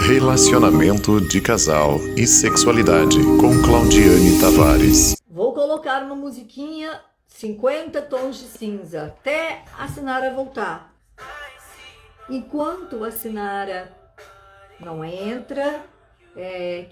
Relacionamento de casal e sexualidade com Claudiane Tavares. Vou colocar uma musiquinha 50 tons de cinza até a Sinara voltar. Enquanto a Sinara não entra,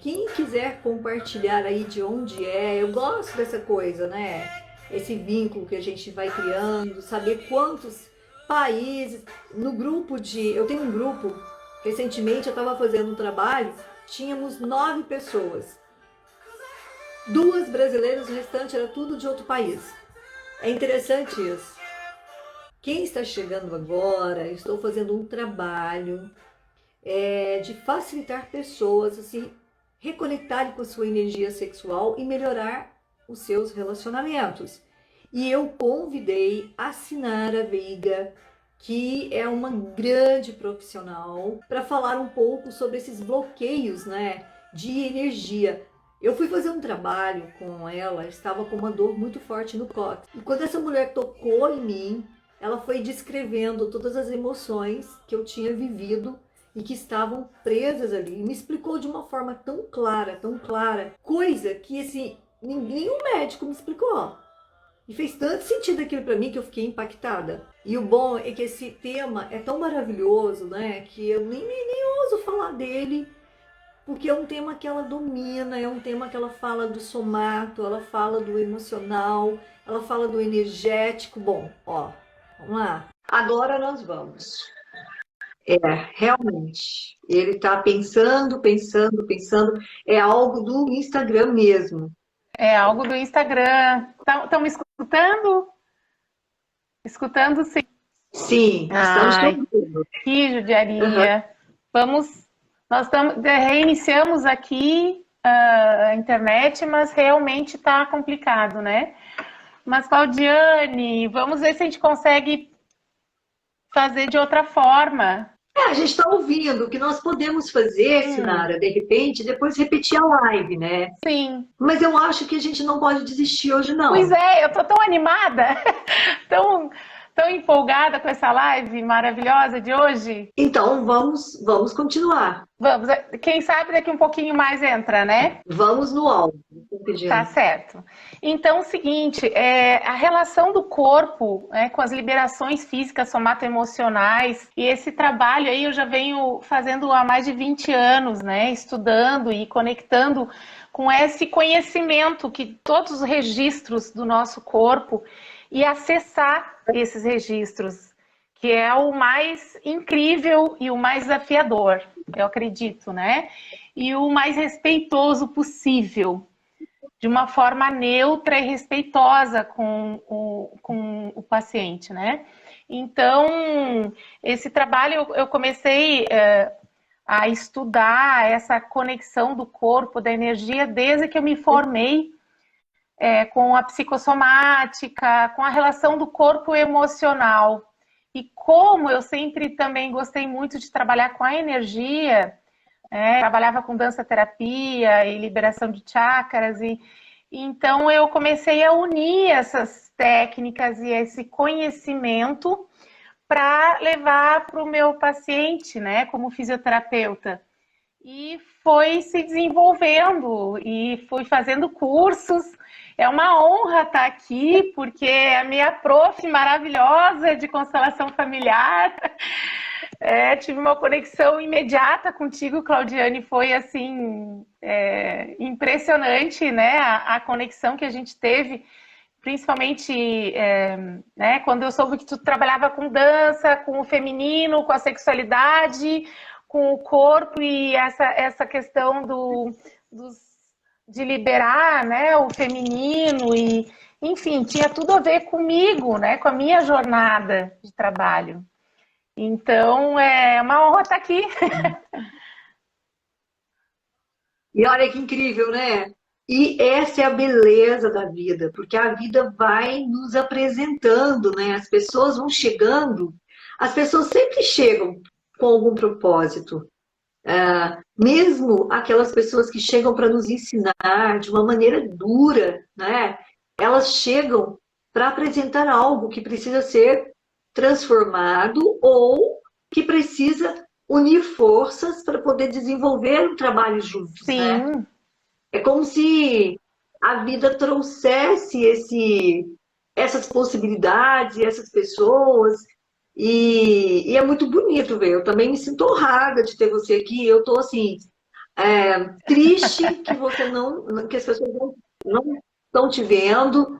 quem quiser compartilhar aí de onde eu gosto dessa coisa, né? Esse vínculo que a gente vai criando, saber quantos países. Eu tenho um grupo, recentemente eu estava fazendo um trabalho, tínhamos 9 pessoas. 2 brasileiras, o restante era tudo de outro país. É interessante isso. Quem está chegando agora, eu estou fazendo um trabalho de facilitar pessoas a se reconectarem com a sua energia sexual e melhorar os seus relacionamentos. E eu convidei a Sinara Veiga, que é uma grande profissional, para falar um pouco sobre esses bloqueios, né, de energia. Eu fui fazer um trabalho com ela, estava com uma dor muito forte no cóccix. E quando essa mulher tocou em mim, ela foi descrevendo todas as emoções que eu tinha vivido e que estavam presas ali. E me explicou de uma forma tão clara, coisa que assim, nenhum médico me explicou. E fez tanto sentido aquilo para mim que eu fiquei impactada. E o bom é que esse tema é tão maravilhoso, né, que eu nem ouso falar dele, porque é um tema que ela domina, é um tema que ela fala do somato, ela fala do emocional, ela fala do energético. Bom, vamos lá. Agora nós vamos. Realmente, ele está pensando, é algo do Instagram mesmo. É algo do Instagram. Estão me escutando? Escutando, sim. Sim, estamos ouvindo. Que judiaria. Nós reiniciamos aqui a internet, mas realmente está complicado, né? Mas, Claudiane, vamos ver se a gente consegue fazer de outra forma. A gente está ouvindo. O que nós podemos fazer, Sinara, de repente, depois repetir a live, né? Sim. Mas eu acho que a gente não pode desistir hoje, não. Pois é, eu tô tão animada, tão empolgada com essa live maravilhosa de hoje. Então, vamos continuar. Vamos, quem sabe daqui um pouquinho mais entra, né? Vamos no áudio. Tá certo. Então, o seguinte, a relação do corpo com as liberações físicas somatoemocionais, e esse trabalho aí eu já venho fazendo há mais de 20 anos, né? Estudando e conectando com esse conhecimento que todos os registros do nosso corpo e acessar esses registros, que é o mais incrível e o mais desafiador, eu acredito, né? E o mais respeitoso possível, de uma forma neutra e respeitosa com o paciente, né? Então, esse trabalho eu comecei a estudar essa conexão do corpo, da energia, desde que eu me formei com a psicossomática, com a relação do corpo emocional. E como eu sempre também gostei muito de trabalhar com a energia, trabalhava com dança-terapia e liberação de chakras, então eu comecei a unir essas técnicas e esse conhecimento para levar para o meu paciente, né, como fisioterapeuta. E foi se desenvolvendo e fui fazendo cursos. É uma honra estar aqui, porque a minha prof maravilhosa de constelação familiar, tive uma conexão imediata contigo, Claudiane, foi assim, impressionante, né, a conexão que a gente teve, principalmente né, quando eu soube que tu trabalhava com dança, com o feminino, com a sexualidade, com o corpo e essa questão de liberar, né, o feminino e, enfim, tinha tudo a ver comigo, né, com a minha jornada de trabalho. Então, é uma honra estar aqui. E olha que incrível, né? E essa é a beleza da vida, porque a vida vai nos apresentando, né? As pessoas vão chegando, as pessoas sempre chegam com algum propósito. Mesmo aquelas pessoas que chegam para nos ensinar de uma maneira dura, né? Elas chegam para apresentar algo que precisa ser transformado ou que precisa unir forças para poder desenvolver um trabalho juntos, né? Sim, É como se a vida trouxesse essas possibilidades, essas pessoas, e é muito bonito ver. Eu também me sinto honrada de ter você aqui. Eu estou assim, triste que você não, que as pessoas não estão te vendo,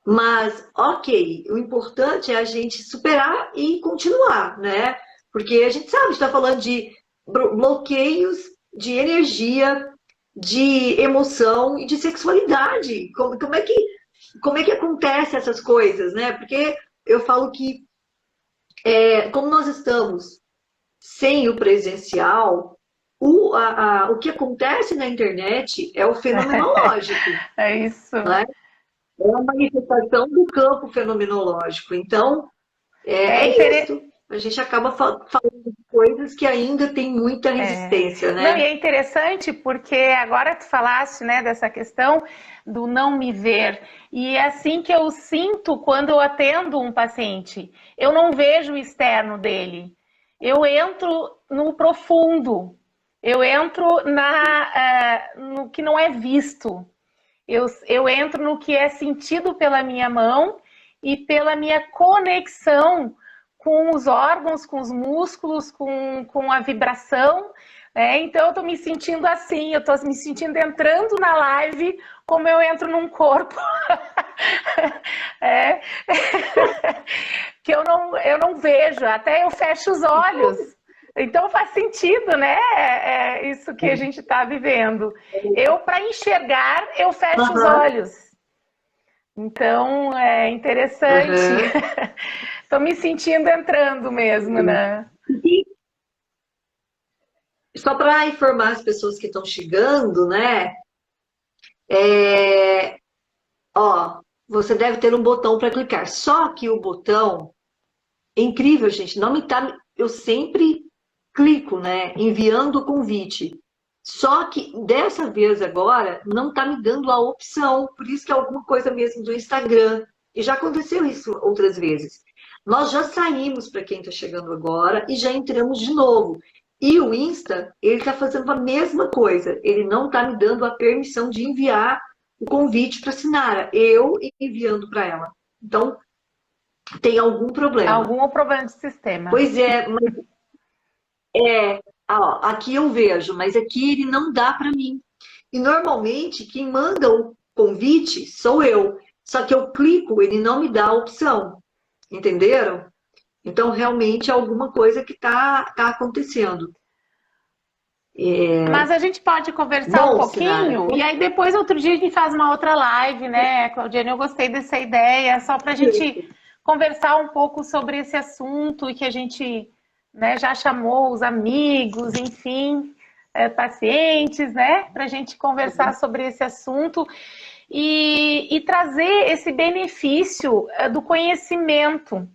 mas ok, o importante é a gente superar e continuar, né? Porque a gente sabe, está falando de bloqueios de energia, de emoção e de sexualidade. Como é que acontece essas coisas, né? Porque eu falo que, como nós estamos sem o presencial, o que acontece na internet é o fenomenológico, é isso. né? É a manifestação do campo fenomenológico. Então, É, é isso. A gente acaba falando de coisas que ainda tem muita resistência, não, e né? é interessante porque agora tu falaste, né, dessa questão do não me ver. E é assim que eu sinto quando eu atendo um paciente. Eu não vejo o externo dele. Eu entro no profundo. Eu entro no que não é visto. Eu entro no que é sentido pela minha mão e pela minha conexão com os órgãos, com os músculos, com a vibração. Então, eu estou me sentindo assim, eu estou me sentindo entrando na live como eu entro num corpo. É. Que eu não vejo, até eu fecho os olhos. Então faz sentido, né? Isso que a gente está vivendo. Eu, para enxergar, eu fecho os Aham, olhos. Então é interessante. aham. Estou me sentindo entrando mesmo, né? Só para informar as pessoas que estão chegando, né? É, ó, você deve ter um botão para clicar. Só que o botão é incrível, gente. Não me tá. Eu sempre clico, né? Enviando o convite. Só que dessa vez agora não tá me dando a opção. Por isso que é alguma coisa mesmo do Instagram. E já aconteceu isso outras vezes. Nós já saímos para quem está chegando agora e já entramos de novo. E o Insta, ele está fazendo a mesma coisa. Ele não está me dando a permissão de enviar o convite para a Sinara. Eu enviando para ela. Então, tem algum problema. Algum problema de sistema. Pois é, mas ó, aqui eu vejo, mas aqui ele não dá para mim. E normalmente quem manda o convite sou eu. Só que eu clico, ele não me dá a opção. Entenderam? Então realmente é alguma coisa que tá acontecendo. Mas a gente pode conversar um Bom, Sinara, pouquinho e aí depois outro dia a gente faz uma outra live, né, Claudiane? Eu gostei dessa ideia, só para a gente conversar um pouco sobre esse assunto e que a gente, né, já chamou os amigos, enfim, pacientes, né, para a gente conversar sobre esse assunto e trazer esse benefício do conhecimento.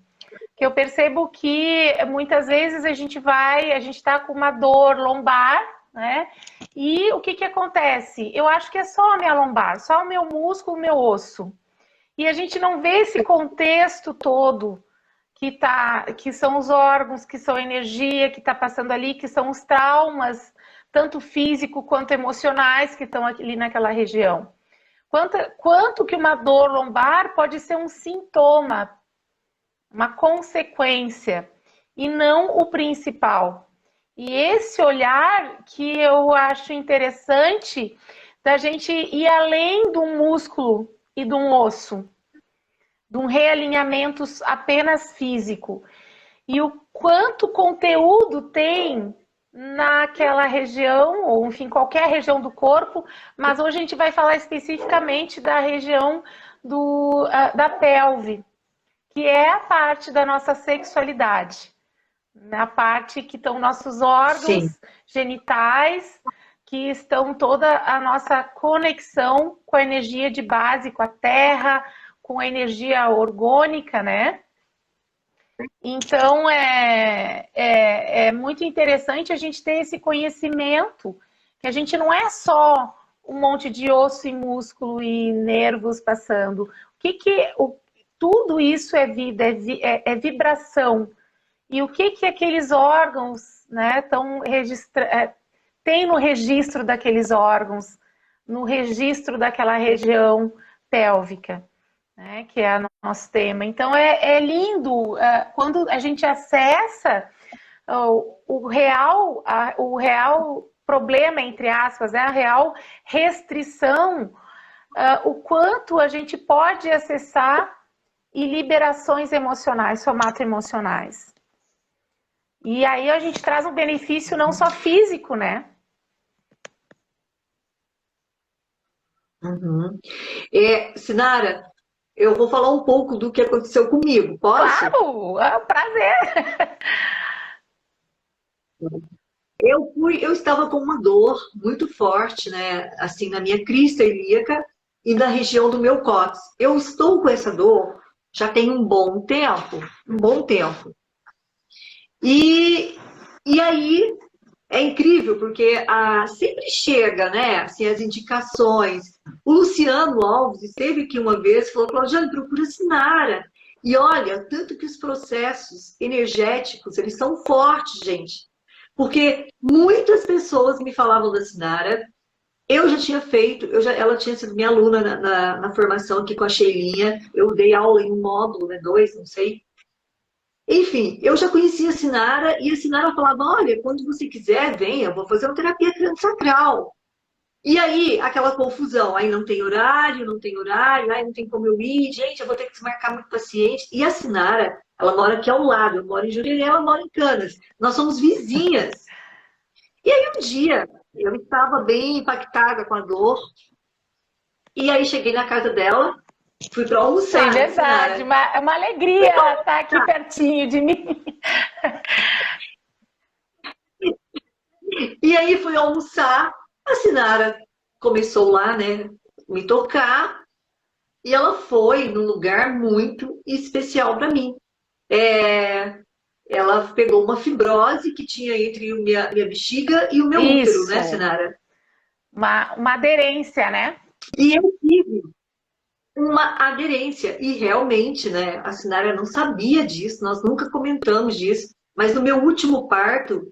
Que eu percebo que muitas vezes a gente está com uma dor lombar, né? E o que que acontece? Eu acho que é só a minha lombar, só o meu músculo, o meu osso. E a gente não vê esse contexto todo que são os órgãos, que são a energia que está passando ali, que são os traumas, tanto físico quanto emocionais que estão ali naquela região. Quanto que uma dor lombar pode ser um sintoma, uma consequência, e não o principal. E esse olhar que eu acho interessante da gente ir além de um músculo e de um osso, de um realinhamento apenas físico. E o quanto conteúdo tem naquela região, ou enfim, qualquer região do corpo, mas hoje a gente vai falar especificamente da região da pelve, que é a parte da nossa sexualidade, na parte que estão nossos órgãos sim. genitais, que estão toda a nossa conexão com a energia de base, com a terra, com a energia orgânica, né? Então é muito interessante a gente ter esse conhecimento, que a gente não é só um monte de osso e músculo e nervos passando. Tudo isso é vida, é vibração. E o que aqueles órgãos né, tem no registro daqueles órgãos, no registro daquela região pélvica, né, que é o nosso tema. Então é lindo quando a gente acessa o real problema, entre aspas, a real restrição, o quanto a gente pode acessar e liberações emocionais, somatoemocionais. E aí a gente traz um benefício não só físico, né? Uhum. Sinara, eu vou falar um pouco do que aconteceu comigo, posso? Claro, é um prazer. Eu estava com uma dor muito forte, né? Assim, na minha crista ilíaca e na região do meu cóccix. Eu estou com essa dor já tem um bom tempo, um bom tempo. E aí é incrível, porque sempre chega, né? Assim, as indicações. O Luciano Alves esteve aqui uma vez e falou: Claudiane, procura Sinara. E olha, tanto que os processos energéticos, eles são fortes, gente. Porque muitas pessoas me falavam da Sinara. Eu já tinha feito, ela tinha sido minha aluna na formação aqui com a Sheilinha. Eu dei aula em um módulo, né, 2, não sei. Enfim, eu já conhecia a Sinara e a Sinara falava: olha, quando você quiser, venha, eu vou fazer uma terapia crânio-sacral. E aí, aquela confusão, aí não tem horário, aí não tem como eu ir, gente, eu vou ter que desmarcar muito paciente. E a Sinara, ela mora aqui ao lado, eu moro em Jurerê, ela mora em Canas. Nós somos vizinhas. E aí um dia, eu estava bem impactada com a dor, e aí cheguei na casa dela, fui para almoçar. É verdade, é uma alegria estar aqui pertinho de mim. E aí fui almoçar, a Sinara começou lá, né, me tocar, e ela foi num lugar muito especial para mim. Ela pegou uma fibrose que tinha entre minha bexiga e o meu útero, né, Sinara? Uma aderência, né? E eu tive uma aderência, e realmente, né, a Sinara não sabia disso, nós nunca comentamos disso, mas no meu último parto,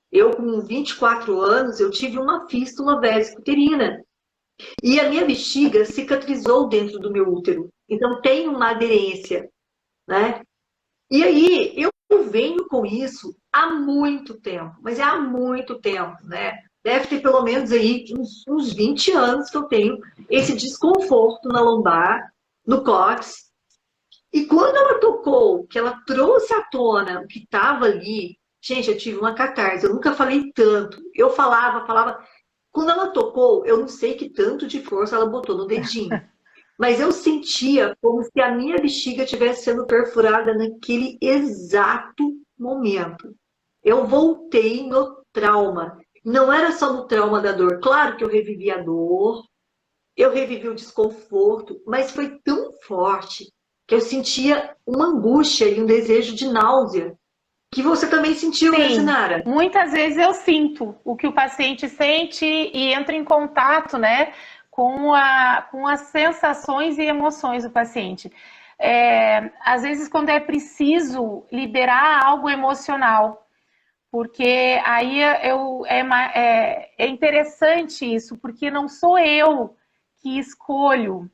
eu com 24 anos, eu tive uma fístula vesico-uterina. E a minha bexiga cicatrizou dentro do meu útero. Então tem uma aderência, né? E aí eu venho com isso há muito tempo, mas é há muito tempo, né? Deve ter pelo menos aí uns 20 anos que eu tenho esse desconforto na lombar, no cóccix. E quando ela tocou, que ela trouxe à tona o que estava ali, gente, eu tive uma catarse, eu nunca falei tanto. Eu falava. Quando ela tocou, eu não sei que tanto de força ela botou no dedinho. Mas eu sentia como se a minha bexiga estivesse sendo perfurada naquele exato momento. Eu voltei no trauma. Não era só no trauma da dor. Claro que eu revivi a dor, eu revivi o desconforto, mas foi tão forte que eu sentia uma angústia e um desejo de náusea. Que você também sentiu, né, Sinara? Muitas vezes eu sinto o que o paciente sente e entro em contato, né, com as sensações e emoções do paciente. Às vezes, quando é preciso liberar algo emocional, porque aí é interessante isso, porque não sou eu que escolho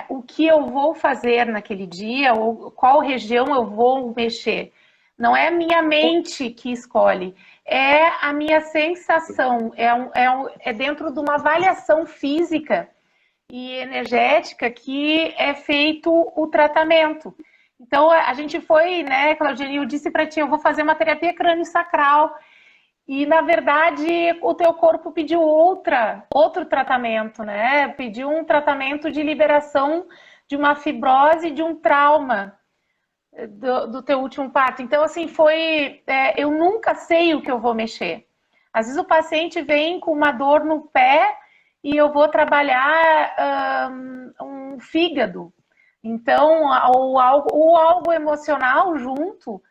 o que eu vou fazer naquele dia, ou qual região eu vou mexer. Não é a minha mente que escolhe, é a minha sensação, é dentro de uma avaliação física e energética que é feito o tratamento. Então, a gente foi, né, Claudiane, eu disse para ti, eu vou fazer uma terapia crânio-sacral, e, na verdade, o teu corpo pediu outro tratamento, né? Pediu um tratamento de liberação de uma fibrose, de um trauma do teu último parto. Então, assim, eu nunca sei o que eu vou mexer. Às vezes o paciente vem com uma dor no pé e eu vou trabalhar um fígado. Então, ou algo emocional junto.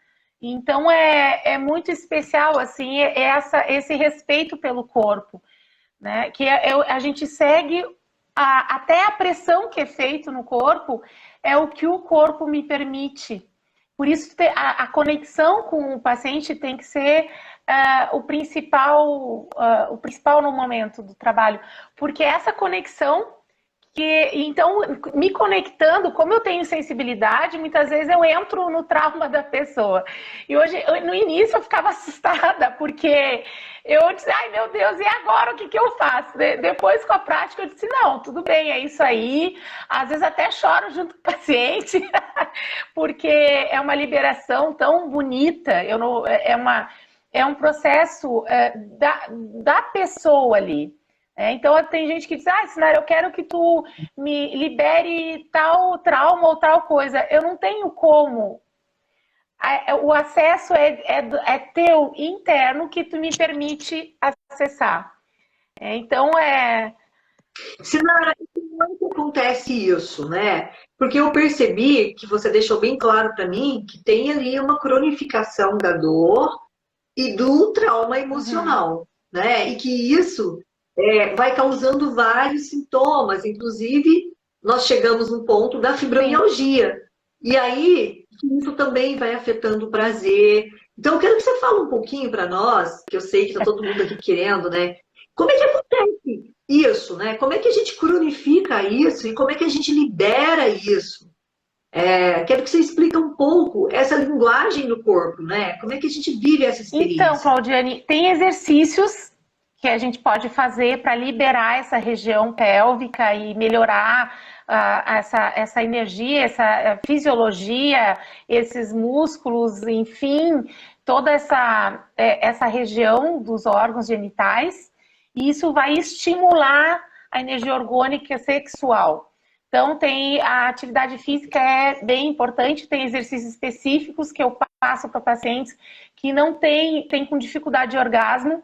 Então, é muito especial, assim, esse respeito pelo corpo, né? Que a gente segue, até a pressão que é feita no corpo é o que o corpo me permite. Por isso, a conexão com o paciente tem que ser o principal no momento do trabalho, porque essa conexão então, me conectando, como eu tenho sensibilidade, muitas vezes eu entro no trauma da pessoa. E hoje, no início, eu ficava assustada, porque eu disse, ai meu Deus, e agora o que eu faço? Depois, com a prática, eu disse, não, tudo bem, é isso aí. Às vezes até choro junto com o paciente, porque é uma liberação tão bonita, é um processo da pessoa ali. Então, tem gente que diz, Sinara, eu quero que tu me libere tal trauma ou tal coisa. Eu não tenho como. O acesso é teu, interno, que tu me permite acessar. Então, Sinara, como é que acontece isso, né? Porque eu percebi que você deixou bem claro para mim que tem ali uma cronificação da dor e do trauma emocional, né? E que isso vai causando vários sintomas, inclusive nós chegamos no ponto da fibromialgia. E aí, isso também vai afetando o prazer. Então, eu quero que você fale um pouquinho para nós, que eu sei que está todo mundo aqui querendo, né? Como é que acontece isso, né? Como é que a gente cronifica isso e como é que a gente libera isso? Quero que você explique um pouco essa linguagem do corpo, né? Como é que a gente vive essa experiência? Então, Claudiane, tem exercícios que a gente pode fazer para liberar essa região pélvica e melhorar essa energia, essa fisiologia, esses músculos, enfim, toda essa região dos órgãos genitais, e isso vai estimular a energia orgânica sexual. Então, a atividade física é bem importante, tem exercícios específicos que eu passo para pacientes que não têm com dificuldade de orgasmo.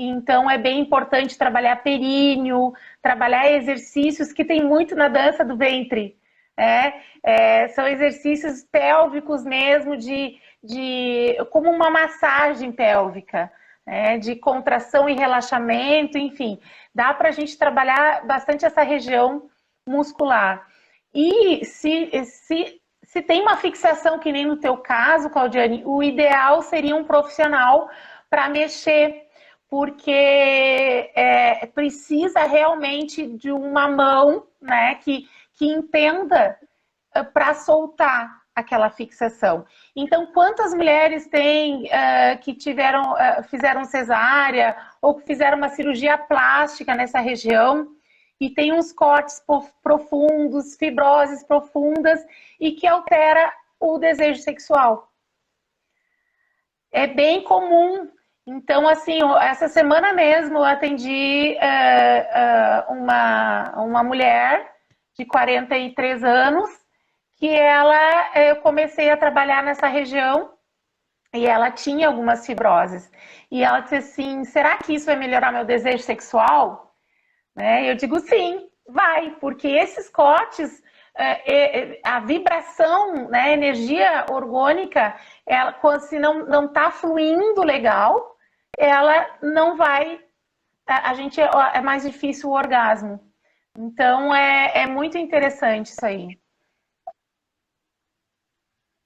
Então, é bem importante trabalhar períneo, trabalhar exercícios que tem muito na dança do ventre. São exercícios pélvicos mesmo, como uma massagem pélvica, de contração e relaxamento, enfim. Dá para a gente trabalhar bastante essa região muscular. E se tem uma fixação, que nem no teu caso, Claudiane, o ideal seria um profissional para mexer, porque precisa realmente de uma mão, né, que entenda para soltar aquela fixação. Então, quantas mulheres tem que fizeram cesárea ou que fizeram uma cirurgia plástica nessa região e tem uns cortes profundos, fibroses profundas e que altera o desejo sexual? É bem comum. Então, assim, essa semana mesmo eu atendi uma mulher de 43 anos que eu comecei a trabalhar nessa região e ela tinha algumas fibroses. E ela disse assim, será que isso vai melhorar meu desejo sexual? Eu digo sim, vai, porque esses cortes, a vibração, né, a energia orgânica, se não está fluindo legal, ela não vai, é mais difícil o orgasmo. Então, é muito interessante isso aí.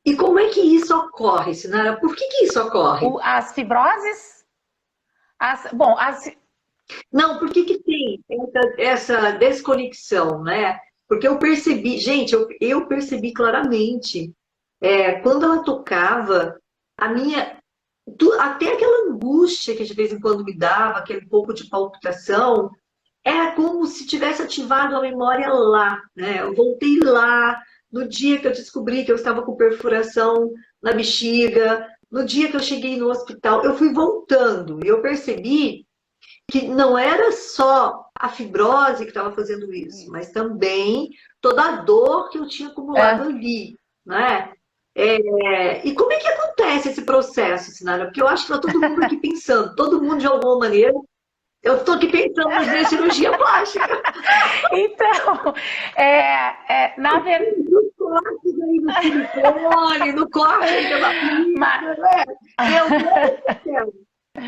E como é que isso ocorre, Sinara? Por que isso ocorre? As fibroses? Não, por que tem essa desconexão, né? Porque eu percebi, gente, eu percebi claramente, quando ela tocava, até aquela angústia que de vez em quando me dava, aquele pouco de palpitação, era como se tivesse ativado a memória lá, né? Eu voltei lá, no dia que eu descobri que eu estava com perfuração na bexiga, no dia que eu cheguei no hospital, eu fui voltando e eu percebi que não era só a fibrose que estava fazendo isso, mas também toda a dor que eu tinha acumulado ali, né? E como é que acontece esse processo, Sinara? Porque eu acho que está todo mundo aqui pensando, todo mundo de alguma maneira. Eu estou aqui pensando em fazer cirurgia plástica. Então, na verdade... No corte aí do silicone, no corte aí pela Meu Deus do céu.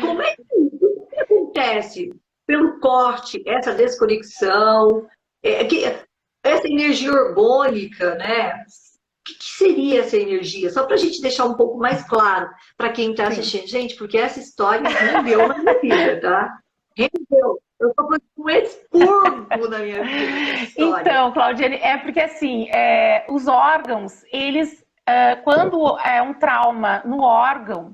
Como é que acontece pelo corte, essa desconexão, essa energia orgânica, né? que seria essa energia? Só para a gente deixar um pouco mais claro para quem está assistindo, gente, porque essa história rendeu na minha vida, tá? Rendeu. Eu estou fazendo um expurgo na minha vida. Então, Claudiane, é porque assim, os órgãos, eles, quando é um trauma no órgão,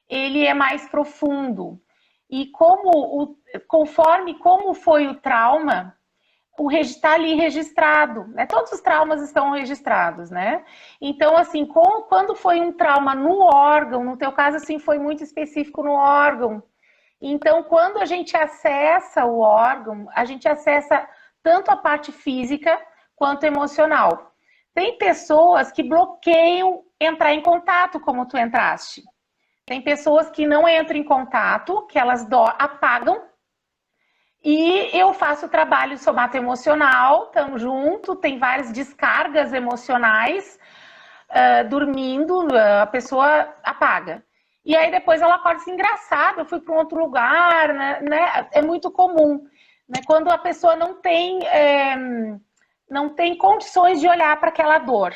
ele é mais profundo. E conforme como foi o trauma, está ali registrado, né? Todos os traumas estão registrados, né? Então, assim, quando foi um trauma no órgão, no teu caso, assim, foi muito específico no órgão. Então, quando a gente acessa o órgão, a gente acessa tanto a parte física quanto emocional. Tem pessoas que bloqueiam entrar em contato, como tu entraste. Tem pessoas que não entram em contato, que elas apagam. E eu faço trabalho somato-emocional, estamos junto, tem várias descargas emocionais, dormindo, a pessoa apaga. E aí depois ela acorda assim, engraçado, eu fui para um outro lugar, né? É muito comum, né? Quando a pessoa não tem condições de olhar para aquela dor.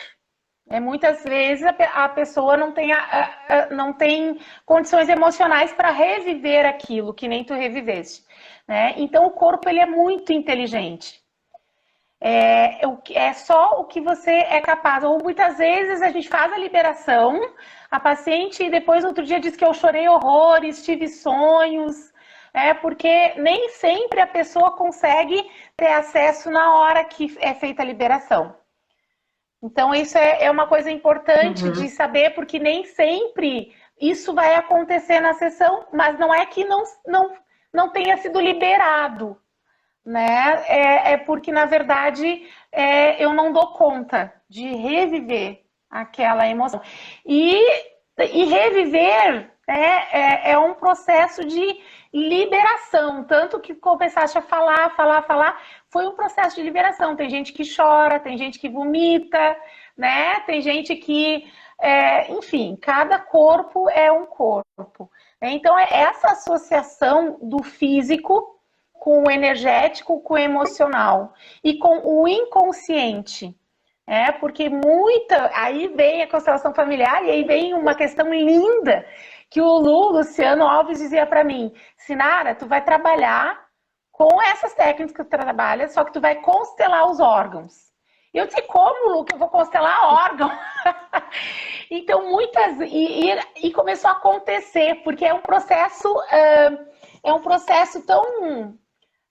Muitas vezes a pessoa não tem condições emocionais para reviver aquilo que nem tu reviveste, né? Então o corpo ele é muito inteligente. É só o que você é capaz. Ou muitas vezes a gente faz a liberação, a paciente depois outro dia diz que eu chorei horrores, tive sonhos, porque nem sempre a pessoa consegue ter acesso na hora que é feita a liberação. Então isso é uma coisa importante de saber, porque nem sempre isso vai acontecer na sessão, mas não é que não tenha sido liberado, né? É porque, na verdade, eu não dou conta de reviver aquela emoção. E reviver é um processo de liberação, tanto que começaste a falar, foi um processo de liberação. Tem gente que chora, tem gente que vomita, né? Tem gente que, enfim, cada corpo é um corpo. Então, essa associação do físico com o energético, com o emocional e com o inconsciente. Porque aí vem a constelação familiar e aí vem uma questão linda que o Luciano Alves dizia para mim: Sinara, tu vai trabalhar com essas técnicas que tu trabalha, só que tu vai constelar os órgãos. Eu disse, como, Lu, que eu vou constelar órgão? Então, e começou a acontecer, porque é um processo tão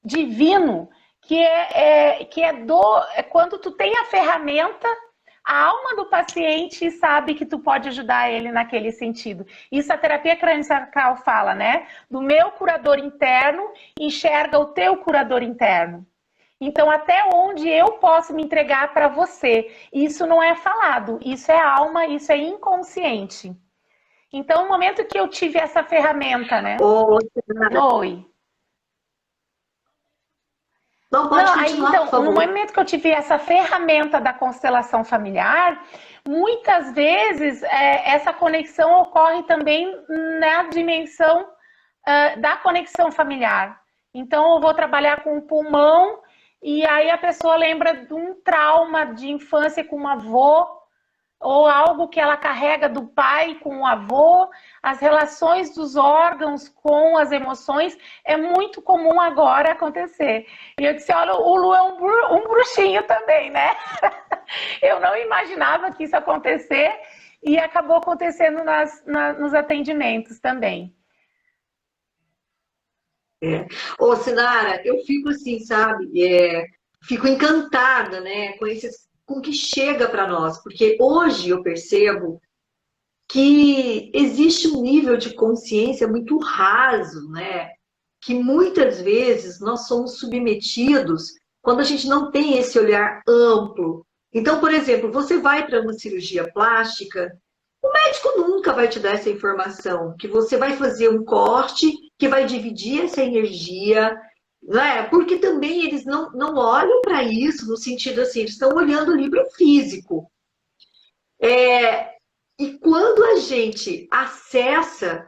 divino, que quando tu tem a ferramenta, a alma do paciente sabe que tu pode ajudar ele naquele sentido. Isso a terapia crânio-sacral fala, né? Do meu curador interno enxerga o teu curador interno. Então, até onde eu posso me entregar para você? Isso não é falado, isso é alma, isso é inconsciente. Então, no momento que eu tive essa ferramenta, né? Oi. Não, pode continuar, então, por favor. no momento que eu tive essa ferramenta da constelação familiar, muitas vezes essa conexão ocorre também na dimensão da conexão familiar. Então, eu vou trabalhar com o pulmão e aí a pessoa lembra de um trauma de infância com um avô, ou algo que ela carrega do pai com o avô, as relações dos órgãos com as emoções, é muito comum agora acontecer. E eu disse, olha, o Lu é um bruxinho também, né? Eu não imaginava que isso ia acontecer e acabou acontecendo nos atendimentos também. Ô, Sinara, eu fico assim, sabe? Fico encantada, né, com o que chega para nós, porque hoje eu percebo que existe um nível de consciência muito raso, né? Que muitas vezes nós somos submetidos quando a gente não tem esse olhar amplo. Então, por exemplo, você vai para uma cirurgia plástica, o médico nunca vai te dar essa informação, que você vai fazer um corte que vai dividir essa energia, né? Porque também eles não olham para isso no sentido assim, eles estão olhando ali para o físico. E quando a gente acessa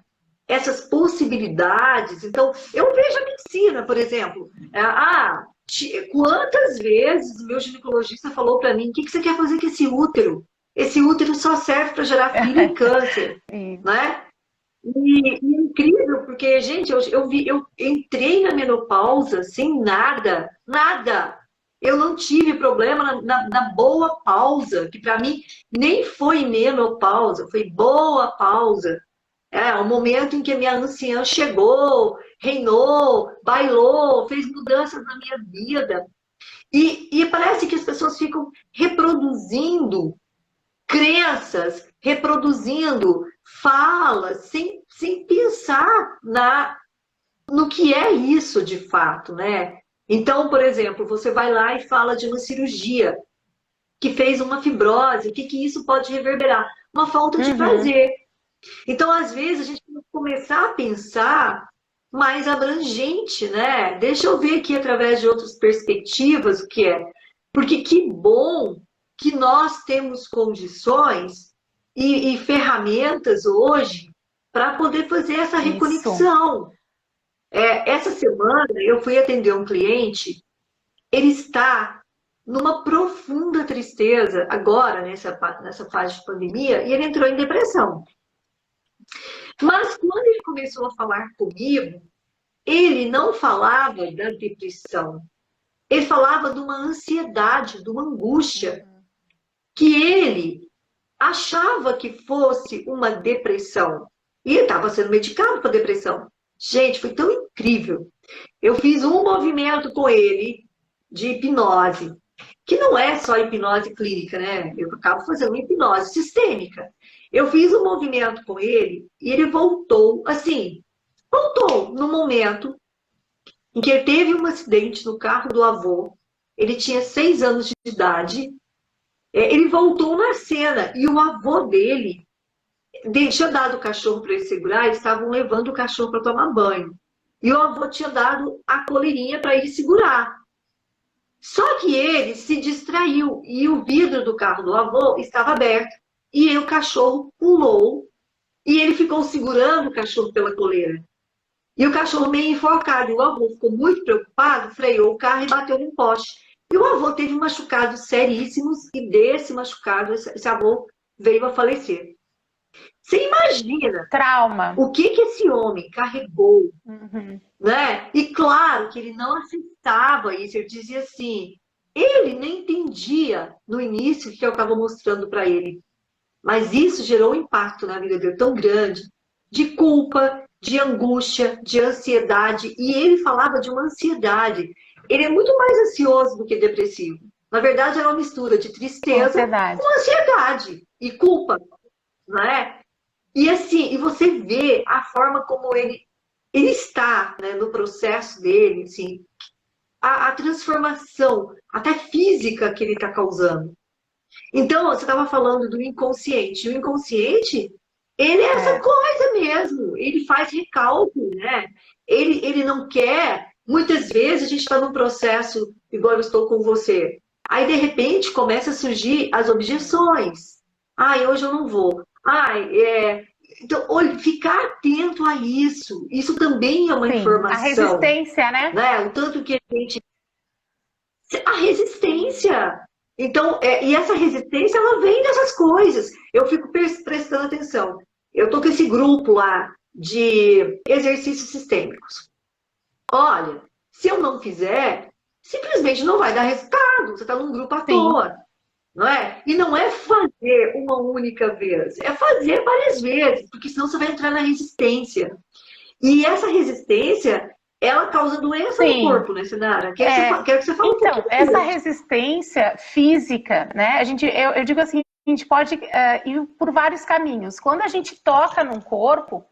essas possibilidades, então, eu vejo a medicina, por exemplo, quantas vezes o meu ginecologista falou para mim, o que você quer fazer com esse útero? esse útero só serve para gerar filho e câncer, né? E é incrível, porque, gente, eu entrei na menopausa sem nada, nada. Eu não tive problema na boa pausa, que para mim nem foi menopausa, foi boa pausa. É o momento em que a minha anciã chegou, reinou, bailou, fez mudanças na minha vida. E parece que as pessoas ficam reproduzindo crenças, reproduzindo falas, sem pensar no que é isso de fato, né? Então, por exemplo, você vai lá e fala de uma cirurgia que fez uma fibrose, o que, que isso pode reverberar? Uma falta de prazer. Então, às vezes, a gente tem que começar a pensar mais abrangente, né? Deixa eu ver aqui através de outras perspectivas o que é. Porque que bom que nós temos condições e ferramentas hoje para poder fazer essa reconexão. Essa semana eu fui atender um cliente, ele está numa profunda tristeza agora, nessa fase de pandemia, e ele entrou em depressão. Mas quando ele começou a falar comigo, ele não falava da depressão. Ele falava de uma ansiedade, de uma angústia, que ele achava que fosse uma depressão. E ele estava sendo medicado para depressão. Gente, foi tão incrível. Eu fiz um movimento com ele de hipnose, que não é só hipnose clínica, né? Eu acabo fazendo hipnose sistêmica. Eu fiz um movimento com ele e ele voltou, assim, voltou no momento em que ele teve um acidente no carro do avô. Ele tinha 6 anos de idade. Ele voltou na cena e o avô dele tinha dado o cachorro para ele segurar, eles estavam levando o cachorro para tomar banho. E o avô tinha dado a coleirinha para ele segurar. Só que ele se distraiu e o vidro do carro do avô estava aberto. E aí o cachorro pulou e ele ficou segurando o cachorro pela coleira. E o cachorro meio enforcado. E o avô ficou muito preocupado, freou o carro e bateu num poste. E o avô teve machucados seríssimos e desse machucado esse avô veio a falecer. Você imagina Trauma. o que esse homem carregou, né? E claro que ele não aceitava isso, ele dizia assim, ele nem entendia no início o que eu estava mostrando para ele, mas isso gerou um impacto na vida dele tão grande, de culpa, de angústia, de ansiedade, e ele falava de uma ansiedade. Ele é muito mais ansioso do que depressivo. Na verdade, era uma mistura de tristeza com ansiedade e culpa, não é? E assim, e você vê a forma como ele está, né, no processo dele, assim, a transformação, até física que ele está causando. Então, você estava falando do inconsciente. O inconsciente, ele é essa coisa mesmo. Ele faz recálculo, né? Ele não quer. Muitas vezes a gente está num processo, igual eu estou com você. Aí, de repente, começa a surgir as objeções. Ai, hoje eu não vou. Então, ficar atento a isso. Isso também é uma informação. A resistência, né? O tanto que a gente... A resistência. Então, e essa resistência, ela vem dessas coisas. Eu fico prestando atenção. Eu estou com esse grupo lá de exercícios sistêmicos. Olha, se eu não fizer, simplesmente não vai dar resultado. Você está num grupo à toa. Não é? E não é fazer uma única vez, é fazer várias vezes, porque senão você vai entrar na resistência. E essa resistência, ela causa doença no corpo, né, Sinara? Quero que você fale então, essa resistência física, né? Eu digo assim, a gente pode ir por vários caminhos. Quando a gente toca num corpo,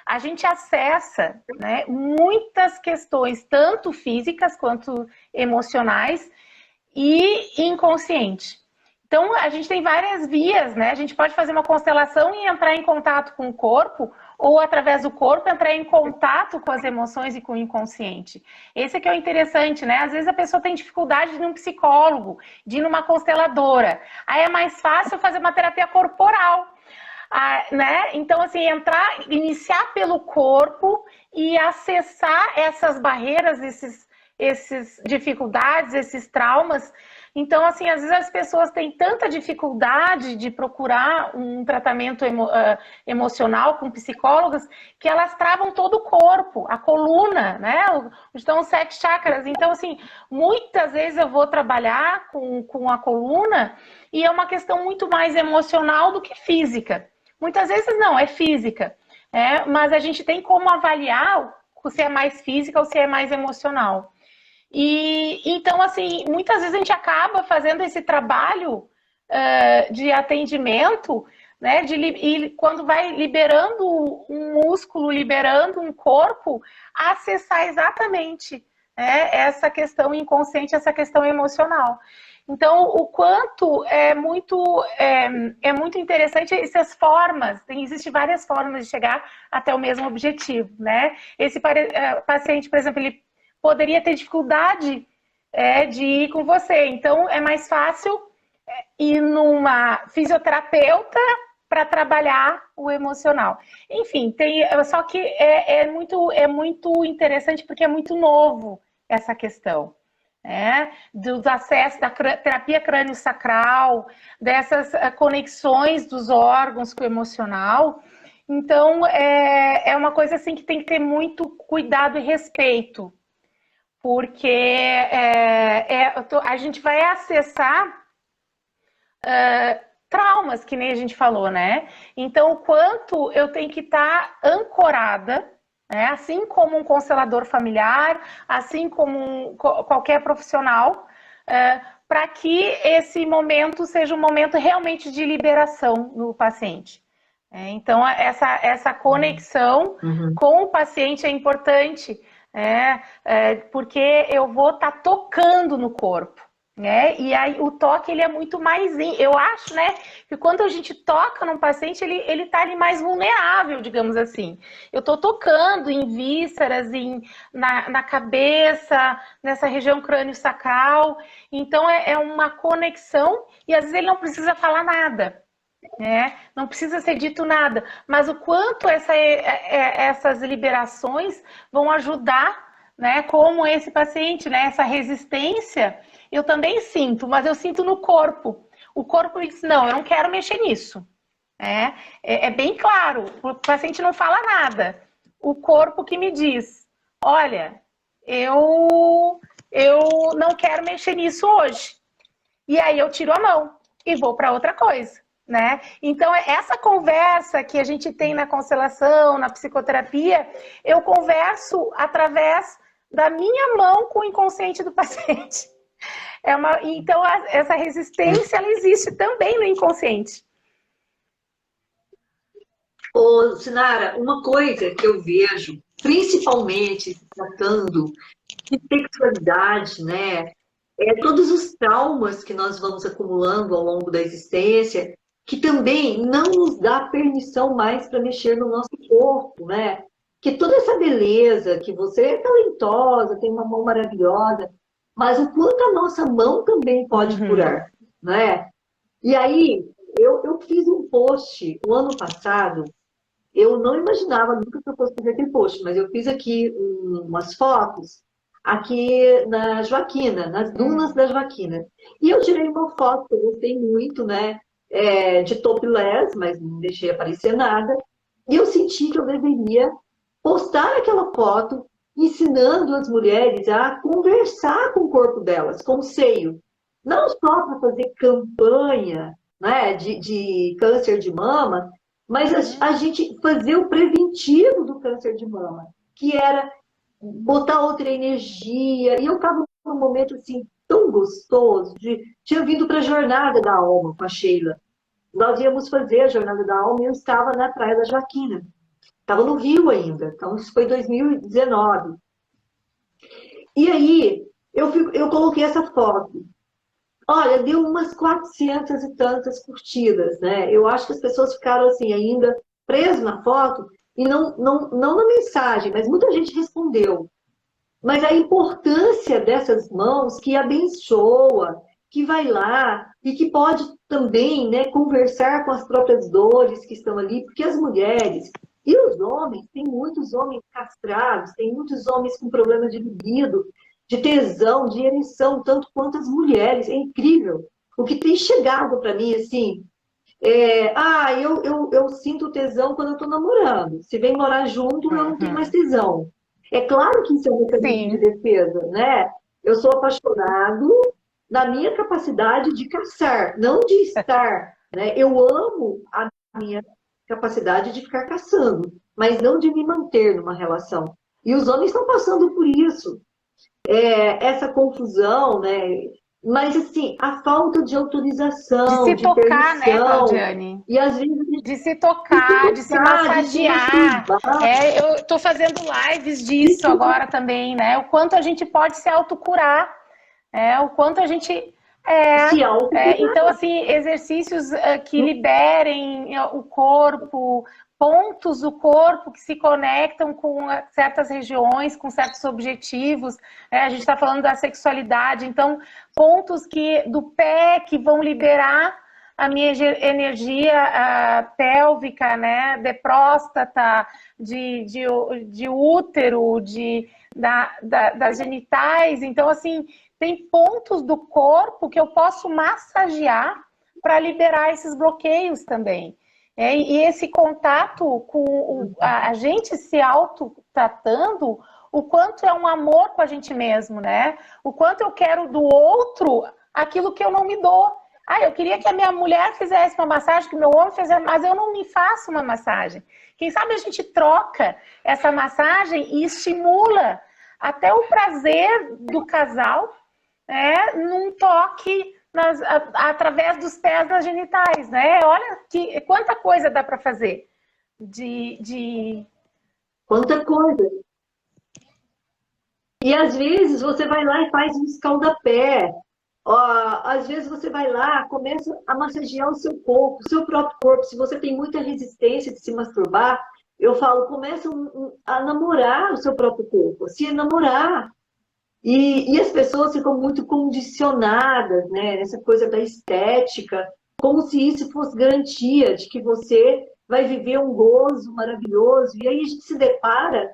a gente acessa, né, muitas questões, tanto físicas quanto emocionais e inconsciente. Então, a gente tem várias vias, né? A gente pode fazer uma constelação e entrar em contato com o corpo, ou através do corpo entrar em contato com as emoções e com o inconsciente. Esse é que é o interessante, né? Às vezes a pessoa tem dificuldade de ir num psicólogo, de ir numa consteladora. Aí é mais fácil fazer uma terapia corporal, né? Então, assim, iniciar pelo corpo e acessar essas barreiras, essas dificuldades, esses traumas. Então, assim, às vezes as pessoas têm tanta dificuldade de procurar um tratamento emocional com psicólogos que elas travam todo o corpo, a coluna, né? Estão os 7 chakras. Então, assim, muitas vezes eu vou trabalhar com a coluna e é uma questão muito mais emocional do que física. Muitas vezes não, é física. Mas a gente tem como avaliar se é mais física ou se é mais emocional. E então, assim, muitas vezes a gente acaba fazendo esse trabalho de atendimento, né? E quando vai liberando um músculo, liberando um corpo, acessar exatamente essa questão inconsciente, essa questão emocional. Então, o quanto é muito interessante essas formas, existem várias formas de chegar até o mesmo objetivo, né? Esse paciente, por exemplo, ele poderia ter dificuldade de ir com você. Então, é mais fácil ir numa fisioterapeuta para trabalhar o emocional. Enfim, só que é muito interessante porque é muito novo essa questão. Dos acessos da terapia crânio-sacral, dessas conexões dos órgãos com o emocional. Então, é uma coisa assim que tem que ter muito cuidado e respeito, porque a gente vai acessar traumas, que nem a gente falou, né? Então, o quanto eu tenho que estar ancorada, assim como um constelador familiar, assim como qualquer profissional, para que esse momento seja um momento realmente de liberação no paciente. Então, essa conexão com o paciente é importante, porque eu vou estar tocando no corpo. E aí o toque ele é muito mais, eu acho, né, que quando a gente toca num paciente, ele tá ali mais vulnerável, digamos assim. Eu tô tocando em vísceras, na cabeça, nessa região crânio-sacral, então é uma conexão e às vezes ele não precisa falar nada, não precisa ser dito nada, mas o quanto essas liberações vão ajudar, né, como esse paciente, né, essa resistência. Eu também sinto, mas eu sinto no corpo. O corpo diz, não, eu não quero mexer nisso. É bem claro, o paciente não fala nada. O corpo que me diz, olha, eu não quero mexer nisso hoje. E aí eu tiro a mão e vou para outra coisa. Então, essa conversa que a gente tem na constelação, na psicoterapia, eu converso através da minha mão com o inconsciente do paciente. Então, essa resistência, ela existe também no inconsciente. Ô, Sinara, uma coisa que eu vejo, principalmente se tratando de sexualidade, né? Todos os traumas que nós vamos acumulando ao longo da existência, que também não nos dá permissão mais para mexer no nosso corpo, né? Que toda essa beleza, que você é talentosa, tem uma mão maravilhosa, mas o quanto a nossa mão também pode curar, né? E aí, eu fiz um post o ano passado, eu não imaginava nunca que eu fosse fazer aquele post, mas eu fiz aqui umas fotos, aqui na Joaquina, nas dunas da Joaquina. E eu tirei uma foto que eu gostei muito, né? De topless, mas não deixei aparecer nada. E eu senti que eu deveria postar aquela foto ensinando as mulheres a conversar com o corpo delas, com o seio. Não só para fazer campanha, né, de câncer de mama, mas a gente fazer o preventivo do câncer de mama, que era botar outra energia. E eu estava num momento assim tão gostoso, tinha vindo para a Jornada da Alma com a Sheila. Nós íamos fazer a Jornada da Alma e eu estava na Praia da Joaquina. Estava no Rio ainda, então isso foi 2019. E aí, eu coloquei essa foto. Olha, deu umas 400 e tantas curtidas, né? Eu acho que as pessoas ficaram assim, ainda presas na foto, e não na mensagem, mas muita gente respondeu. Mas a importância dessas mãos que abençoa, que vai lá e que pode também, né, conversar com as próprias dores que estão ali, porque as mulheres e os homens, tem muitos homens castrados, tem muitos homens com problemas de libido, de tesão, de ereção, tanto quanto as mulheres. É incrível. O que tem chegado para mim, assim, eu sinto tesão quando eu estou namorando. Se vem morar junto, eu não tenho mais Uhum. tesão. É claro que isso é um mecanismo de Sim. defesa, né? Eu sou apaixonado na minha capacidade de caçar, não de estar, né? Eu amo a minha capacidade de ficar caçando, mas não de me manter numa relação. E os homens estão passando por isso, essa confusão, né? Mas assim, a falta de De autorização, se de tocar, né, permissão, Claudiane? e às vezes De se de se tocar, de se tocar, de se massagear. masturbar, Eu estou fazendo lives de disso se, agora também, né? O quanto a gente pode se autocurar, o quanto a gente. se Então, autocurar. assim, exercícios que liberem o corpo, pontos do corpo que se conectam com certas regiões, com certos objetivos. A gente está falando da sexualidade, então, pontos do pé que vão liberar a minha energia pélvica, né, de próstata, de útero, das genitais. Então, assim, tem pontos do corpo que eu posso massagear para liberar esses bloqueios também. E esse contato com a gente se autotratando, o quanto é um amor com a gente mesmo, né? O quanto eu quero do outro aquilo que eu não me dou. Eu queria que a minha mulher fizesse uma massagem, que o meu homem fizesse, mas eu não me faço uma massagem. Quem sabe a gente troca essa massagem e estimula até o prazer do casal, num toque através dos pés nas genitais, né? Olha quanta coisa dá para fazer. Quanta coisa. E às vezes você vai lá e faz um escaldapé. Ó, às vezes você vai lá, começa a massagear o seu corpo, o seu próprio corpo. Se você tem muita resistência de se masturbar, eu falo, começa a namorar o seu próprio corpo, a se enamorar. E as pessoas ficam muito condicionadas, né, nessa coisa da estética, como se isso fosse garantia de que você vai viver um gozo maravilhoso. E aí a gente se depara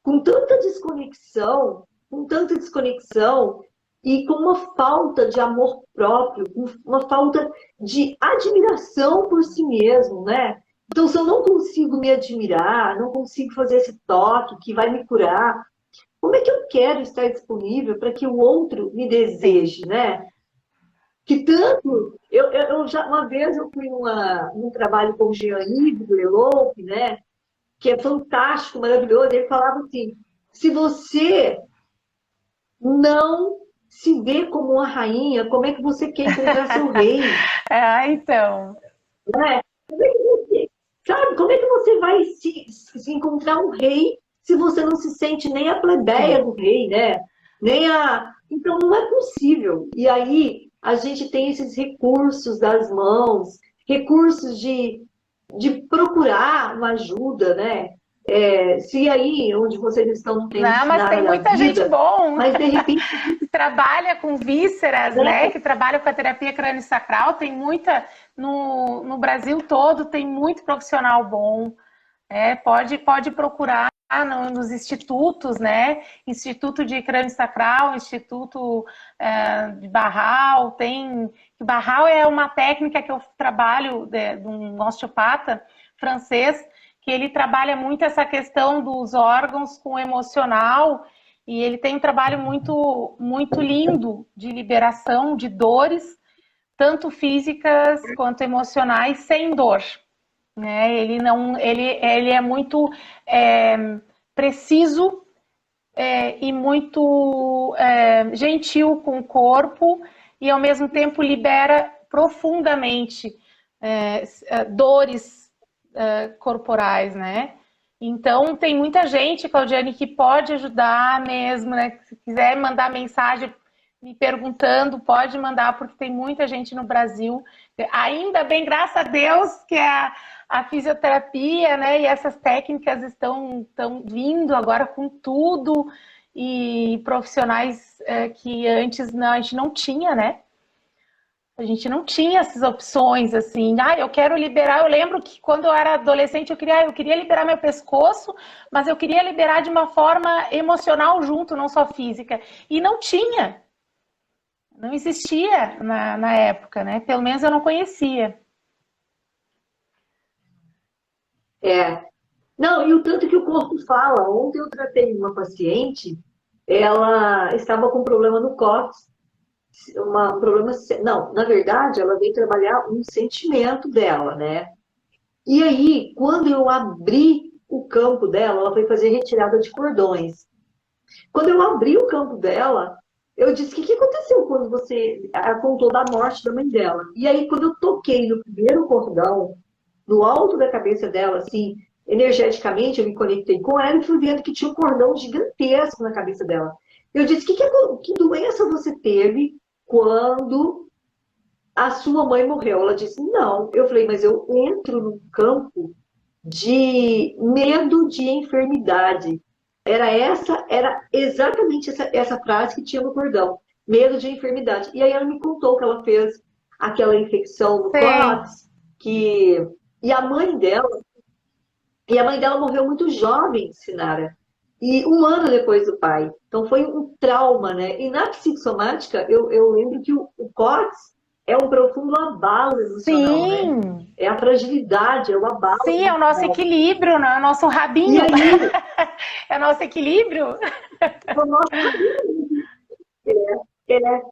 com tanta desconexão e com uma falta de amor próprio, com uma falta de admiração por si mesmo, né? Então, se eu não consigo me admirar, não consigo fazer esse toque que vai me curar, como é que eu quero estar disponível para que o outro me deseje, né? Que tanto. Uma vez eu fui num trabalho com o Gianni, do Elope, né? Que é fantástico, maravilhoso. Ele falava assim: se você não se vê como uma rainha, como é que você quer encontrar seu rei? Então. Né? Sabe, como é que você vai se encontrar um rei se você não se sente nem a plebeia Sim. do rei, né? Nem a. Então não é possível. E aí a gente tem esses recursos das mãos, recursos de procurar uma ajuda, né? Se aí onde vocês estão não tem Não, mas nada tem da muita gente vida, bom mas de repente, que trabalha com vísceras, né? né? Que trabalha com a terapia crânio-sacral. Tem muita no Brasil todo, tem muito profissional bom. Pode procurar nos institutos, né? Instituto de Crânio Sacral, Instituto de Barral. Barral é uma técnica que eu trabalho de um osteopata francês, que ele trabalha muito essa questão dos órgãos com o emocional, e ele tem um trabalho muito, muito lindo de liberação de dores, tanto físicas quanto emocionais, sem dor. Ele é muito preciso e muito gentil com o corpo, e ao mesmo tempo libera profundamente dores corporais, né? Então tem muita gente, Claudiane, que pode ajudar mesmo, né? Se quiser mandar mensagem me perguntando, pode mandar, porque tem muita gente no Brasil. Ainda bem, graças a Deus, que a fisioterapia, né, e essas técnicas estão vindo agora com tudo, e profissionais que antes a gente não tinha, né? A gente não tinha essas opções, assim, eu quero liberar. Eu lembro que quando eu era adolescente, eu queria liberar meu pescoço, mas eu queria liberar de uma forma emocional junto, não só física. E não tinha, não existia na época, né? Pelo menos eu não conhecia. É. Não, e o tanto que o corpo fala. Ontem eu tratei uma paciente, ela estava com problema no cóccix, um problema. Não, na verdade, ela veio trabalhar um sentimento dela, né? E aí, quando eu abri o campo dela, ela foi fazer retirada de cordões. Quando eu abri o campo dela, eu disse: o que aconteceu quando você. Ela contou da morte da mãe dela. E aí, quando eu toquei no primeiro cordão, no alto da cabeça dela, assim, energeticamente, eu me conectei com ela e fui vendo que tinha um cordão gigantesco na cabeça dela. Eu disse: que doença você teve quando a sua mãe morreu? Ela disse: não. Eu falei: mas eu entro num campo de medo de enfermidade. Era exatamente essa frase que tinha no cordão: medo de enfermidade. E aí ela me contou que ela fez aquela infecção no Sei. cóccix, que e a mãe dela morreu muito jovem, Sinara. E um ano depois do pai. Então foi um trauma, né? E na psicossomática, eu lembro que o cóccix é um profundo abalo emocional, né? Sim, É a fragilidade, é o abalo sim, é o nosso emocional. equilíbrio, né? É o nosso E rabinho. aí, É o nosso equilíbrio. o nosso é,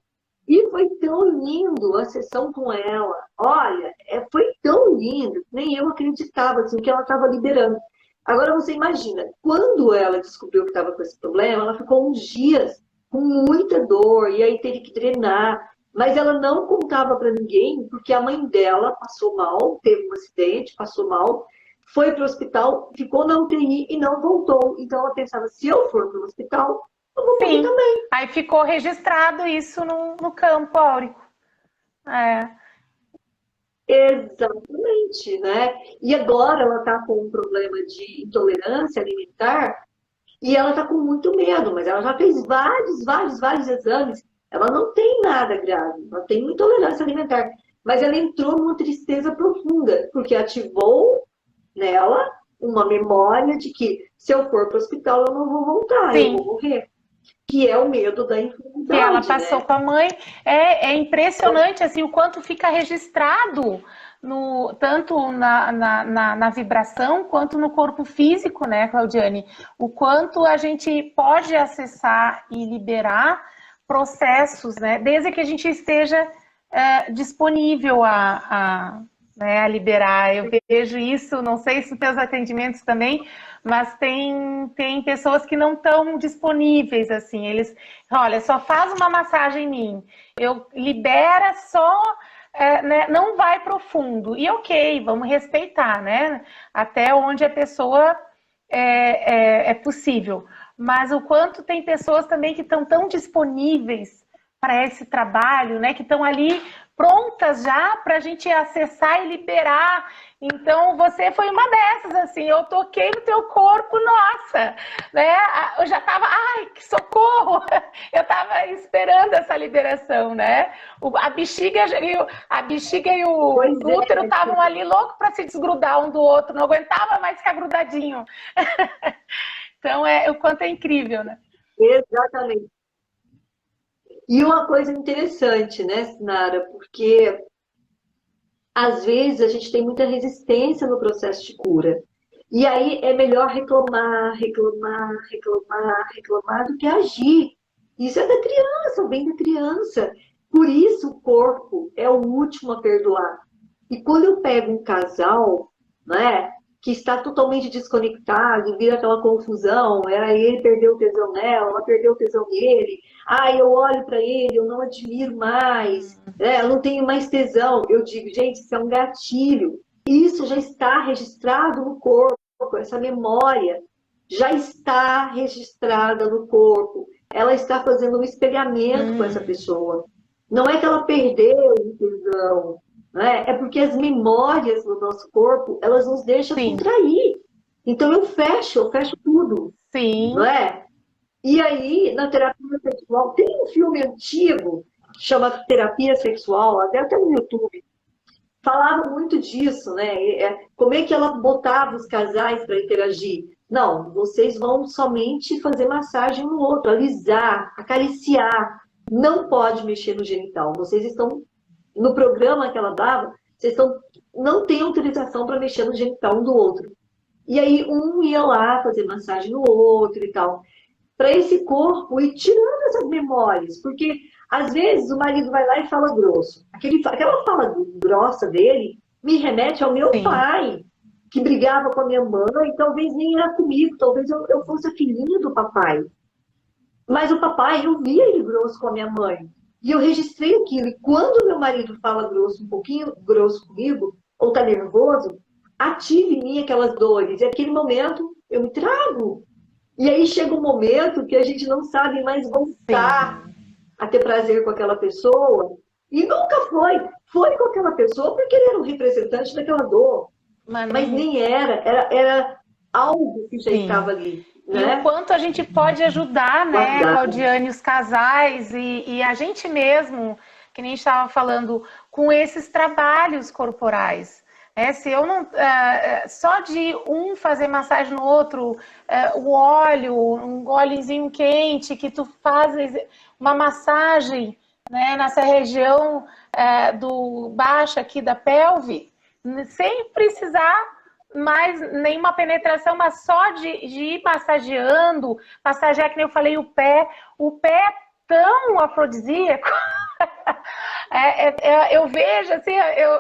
e foi tão lindo a sessão com ela. Olha, foi tão lindo, nem eu acreditava assim, que ela estava liberando. Agora você imagina, quando ela descobriu que estava com esse problema, ela ficou uns dias com muita dor, e aí teve que drenar. Mas ela não contava para ninguém, porque a mãe dela passou mal, teve um acidente, passou mal, foi para o hospital, ficou na UTI e não voltou. Então ela pensava: se eu for para o hospital, eu vou morrer Sim. também. Aí ficou registrado isso no campo áurico. É. Exatamente, né? E agora ela está com um problema de intolerância alimentar e ela está com muito medo, mas ela já fez vários exames. Ela não tem nada grave, ela tem uma intolerância alimentar, mas ela entrou numa tristeza profunda, porque ativou nela uma memória de que se eu for para o hospital eu não vou voltar, eu vou Sim, morrer, que é o medo da que ela enfermidade, passou né? com a mãe. É impressionante assim, o quanto fica registrado tanto na vibração quanto no corpo físico, né, Claudiane? O quanto a gente pode acessar e liberar processos, né, desde que a gente esteja disponível né, a liberar. Eu vejo isso, não sei se os teus atendimentos também, mas tem pessoas que não estão disponíveis, assim, eles, olha, só faz uma massagem em mim, eu libera só, né, não vai profundo, e ok, vamos respeitar, né, até onde a pessoa é possível, mas o quanto tem pessoas também que estão tão disponíveis para esse trabalho, né, que estão ali prontas já para a gente acessar e liberar. Então, você foi uma dessas, assim, eu toquei no teu corpo, nossa, né? Eu já estava, ai, que socorro! Eu estava esperando essa liberação, né? A bexiga e o Pois útero é, estavam ali loucos para se desgrudar um do outro, não aguentava mais ficar grudadinho. Então, o quanto é incrível, né? exatamente. E uma coisa interessante, né, Sinara, porque às vezes a gente tem muita resistência no processo de cura. E aí é melhor reclamar do que agir. Isso é da criança, vem da criança. Por isso o corpo é o último a perdoar. E quando eu pego um casal, né, que está totalmente desconectado, vira aquela confusão, era ele perdeu o tesão nela, ela perdeu o tesão nele. Ah, eu olho para ele, eu não admiro mais, né, eu não tenho mais tesão. Eu digo: gente, isso é um gatilho. Isso já está registrado no corpo, essa memória já está registrada no corpo. Ela está fazendo um espelhamento com essa pessoa. Não é que ela perdeu o tesão, né? É porque as memórias no nosso corpo, elas nos deixam Sim, contrair. Então eu fecho tudo, não sim, é? E aí, na terapia sexual, tem um filme antigo chama terapia sexual, até no YouTube, falava muito disso, né? Como é que ela botava os casais para interagir? Não, vocês vão somente fazer massagem no outro, alisar, acariciar. Não pode mexer no genital. Vocês estão, no programa que ela dava, vocês estão, não têm autorização para mexer no genital um do outro. E aí um ia lá fazer massagem no outro e tal. Para esse corpo ir tirando essas memórias, porque às vezes o marido vai lá e fala grosso. Aquela fala grossa dele me remete ao meu Sim. pai, que brigava com a minha mãe, talvez nem era comigo, talvez eu fosse a filhinha do papai. Mas o papai, eu via ele grosso com a minha mãe. E eu registrei aquilo. E quando meu marido fala grosso, um pouquinho grosso comigo, ou tá nervoso, ativa em mim aquelas dores. E naquele momento eu me trago. E aí chega um momento que a gente não sabe mais voltar a ter prazer com aquela pessoa. E nunca foi. Foi com aquela pessoa porque ele era um representante daquela dor. Mas nem era algo que já estava ali. E né? o quanto a gente pode ajudar, né, Claudiane, os casais e a gente mesmo, que nem estava falando, com esses trabalhos corporais. Se eu não. Só de um fazer massagem no outro, o óleo, um óleozinho quente, que tu fazes uma massagem, né, nessa região do baixo aqui da pelve, sem precisar mais nenhuma penetração, mas só de ir massageando, massagear, que nem eu falei, o pé é tão afrodisíaco. Eu vejo, assim,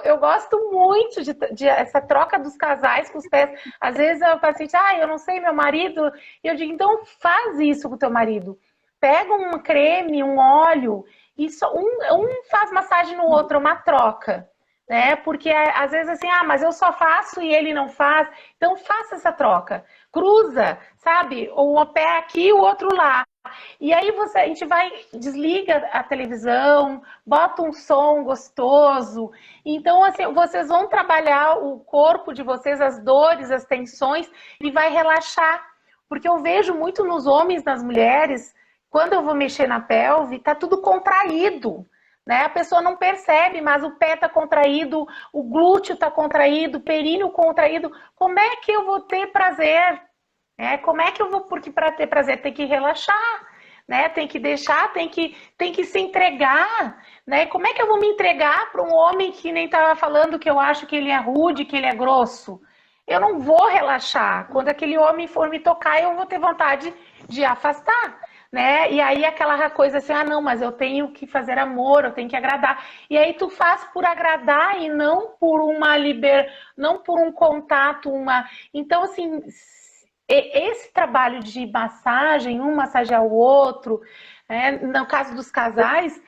eu gosto muito de essa troca dos casais com os pés. Às vezes a paciente, eu não sei, meu marido, e eu digo, então faz isso com o teu marido. Pega um creme, um óleo, e só, um faz massagem no outro, uma troca. Né? Porque às vezes assim, mas eu só faço e ele não faz. Então faça essa troca. Cruza, sabe? Um pé aqui, o outro lá. E aí a gente desliga a televisão, bota um som gostoso. Então, assim, vocês vão trabalhar o corpo de vocês, as dores, as tensões, e vai relaxar. Porque eu vejo muito nos homens, nas mulheres, quando eu vou mexer na pelve, tá tudo contraído. Né? A pessoa não percebe, mas o pé está contraído, o glúteo está contraído, o períneo contraído. Como é que eu vou ter prazer? Como é que eu vou? Porque para ter prazer tem que relaxar, né? Tem que deixar, tem que se entregar. Né? Como é que eu vou me entregar para um homem que nem estava falando que eu acho que ele é rude, que ele é grosso? Eu não vou relaxar. Quando aquele homem for me tocar, eu vou ter vontade de afastar. Né? E aí aquela coisa assim, não, mas eu tenho que fazer amor, eu tenho que agradar. E aí tu faz por agradar e não por não por um contato, Então, assim, esse trabalho de massagem, um massagear o outro, no caso dos casais,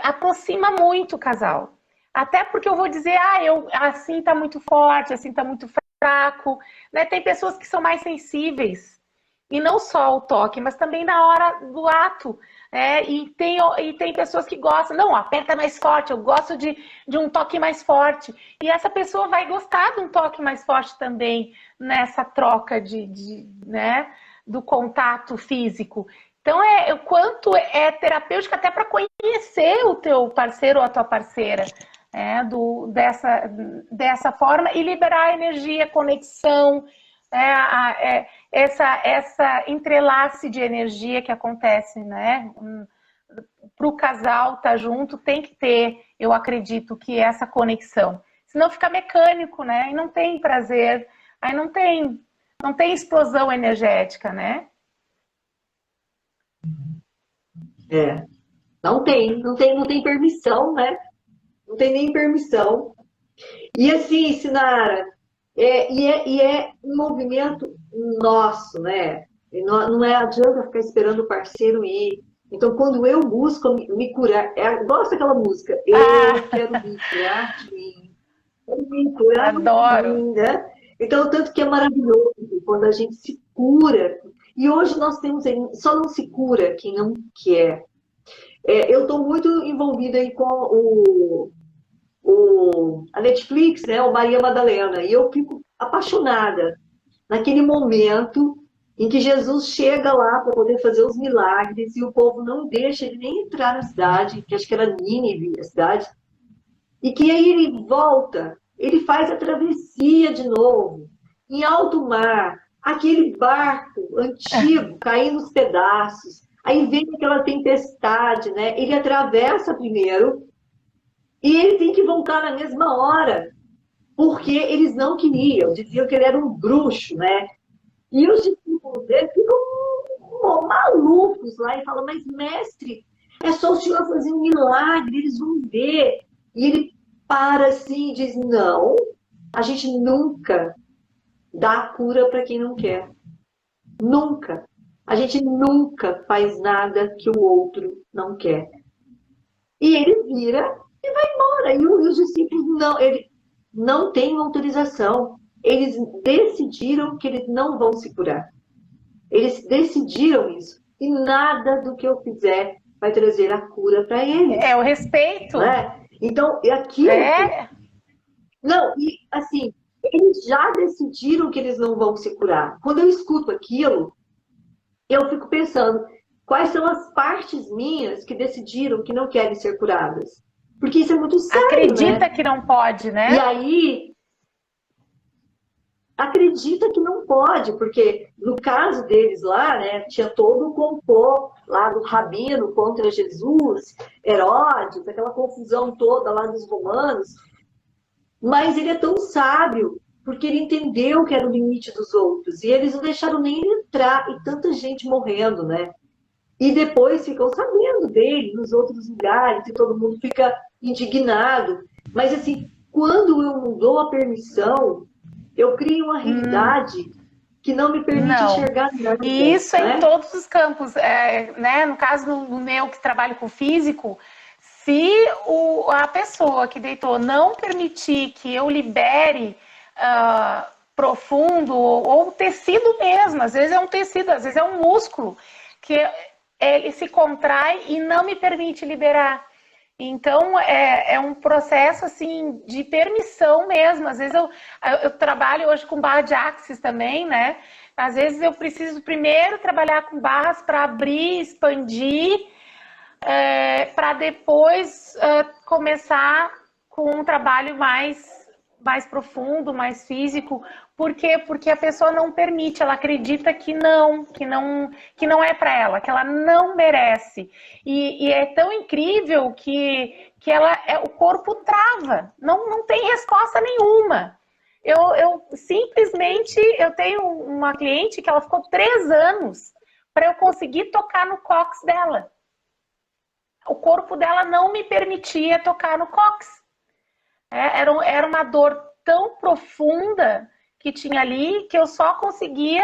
aproxima muito o casal. Até porque eu vou dizer, assim tá muito forte, assim tá muito fraco. Né? Tem pessoas que são mais sensíveis. E não só o toque, mas também na hora do ato. E tem pessoas que gostam, não, aperta mais forte, eu gosto de um toque mais forte. E essa pessoa vai gostar de um toque mais forte também nessa troca né, do contato físico. Então, o quanto é terapêutico até para conhecer o teu parceiro ou a tua parceira. Dessa forma e liberar a energia, conexão, essa entrelace de energia que acontece, né? Para o casal estar junto tem que ter, eu acredito, que essa conexão. Senão fica mecânico, né? E não tem prazer, aí não tem explosão energética, né? Não tem permissão, né? Não tem nem permissão. E assim, Sinara, é um movimento nosso, né? Não adianta ficar esperando o parceiro ir. Então, quando eu busco me curar, gosto daquela música, eu quero me curar de mim. Quero me curar Adoro. De mim, né? Então, tanto que é maravilhoso quando a gente se cura. E hoje nós temos, só não se cura quem não quer. Eu estou muito envolvida aí com a Netflix, né, o Maria Madalena, e eu fico apaixonada naquele momento em que Jesus chega lá para poder fazer os milagres e o povo não deixa ele nem entrar na cidade, que acho que era Nínive, a cidade, e que aí ele volta, ele faz a travessia de novo, em alto mar, aquele barco antigo caindo nos pedaços, aí vem aquela tempestade, né? Ele atravessa primeiro e ele tem que voltar na mesma hora, porque eles não queriam, diziam que ele era um bruxo, né? E os discípulos dele ficam malucos lá e falam, mas mestre, é só o senhor fazer um milagre, eles vão ver. E ele para assim e diz, não, a gente nunca dá cura para quem não quer. Nunca. A gente nunca faz nada que o outro não quer. E ele vira e vai embora. E os discípulos não, ele não tem autorização. Eles decidiram que eles não vão se curar. Eles decidiram isso. E nada do que eu fizer vai trazer a cura para eles. É o respeito. Né? Então, aquilo. Não, e assim, eles já decidiram que eles não vão se curar. Quando eu escuto aquilo, eu fico pensando, quais são as partes minhas que decidiram que não querem ser curadas? Porque isso é muito sério, acredita, né? que não pode, né? E aí, acredita que não pode, porque no caso deles lá, né, tinha todo o complô lá do rabino contra Jesus, Herodes, aquela confusão toda lá dos romanos. Mas ele é tão sábio, porque ele entendeu que era o limite dos outros. E eles não deixaram nem ele entrar, e tanta gente morrendo, né? E depois ficam sabendo dele nos outros lugares, e todo mundo fica indignado. Mas assim, quando eu não dou a permissão, eu crio uma realidade que não me permite enxergar nada. E isso é né? em todos os campos. Né? No caso do meu, que trabalho com físico, se a pessoa que deitou não permitir que eu libere profundo, ou tecido mesmo, às vezes é um tecido, às vezes é um músculo, que ele se contrai e não me permite liberar. Então, é um processo, assim, de permissão mesmo. Às vezes eu trabalho hoje com barra de axis também, né? Às vezes eu preciso primeiro trabalhar com barras para abrir, expandir, para depois começar com um trabalho mais profundo, mais físico. Por quê? Porque a pessoa não permite, ela acredita que não é para ela, que ela não merece. E é tão incrível que o corpo trava, não tem resposta nenhuma. Eu simplesmente, eu tenho uma cliente que ela ficou 3 anos para eu conseguir tocar no cóccix dela. O corpo dela não me permitia tocar no cóccix. Era uma dor tão profunda que tinha ali, que eu só conseguia